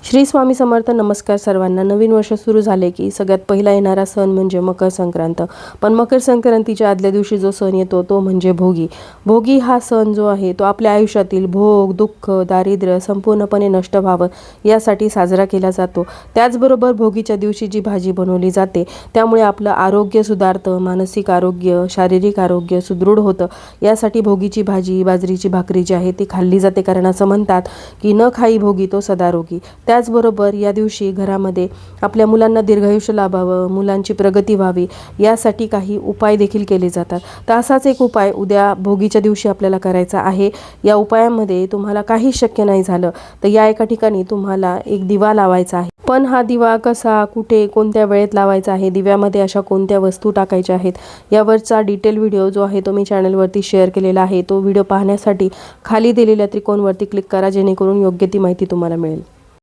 श्री स्वामी समर्थ. नमस्कार सर्वांना. नवीन वर्ष सुरू झाले की सगळ्यात पहिला येणारा सण म्हणजे मकर संक्रांत. पण मकर संक्रांतीच्या आदल्या दिवशी जो सण येतो तो म्हणजे भोगी. भोगी हा सण जो आहे तो आपल्या आयुष्यातील भोग, दुःख, दारिद्र्य संपूर्णपणे नष्ट व्हावं यासाठी साजरा केला जातो. त्याचबरोबर भोगीच्या दिवशी जी भाजी बनवली जाते त्यामुळे आपलं आरोग्य सुधारतं, मानसिक आरोग्य, शारीरिक आरोग्य सुदृढ होतं. यासाठी भोगीची भाजी, बाजरीची भाकरी जी आहे ती खाल्ली जाते, कारण असं म्हणतात की न खाई भोगी तो सदारोगी. त्याचबरोबर या दिवशी घरामध्ये आपल्या मुलांना दीर्घायुष्य लाभावं, मुलांची प्रगती व्हावी यासाठी काही उपाय देखील केले जातात. तर असाच एक उपाय उद्या भोगीच्या दिवशी आपल्याला करायचा आहे. या उपायामध्ये तुम्हाला काही शक्य नाही झालं तर या एका ठिकाणी तुम्हाला एक दिवा लावायचा आहे. पण हा दिवा कसा, कुठे, कोणत्या वेळेत लावायचा आहे, दिव्यामध्ये अशा कोणत्या वस्तू टाकायच्या आहेत यावरचा डिटेल व्हिडिओ जो आहे तो मी चॅनलवरती शेअर केलेला आहे. तो व्हिडिओ पाहण्यासाठी खाली दिलेल्या त्रिकोणवरती क्लिक करा, जेणेकरून योग्य ती माहिती तुम्हाला मिळेल.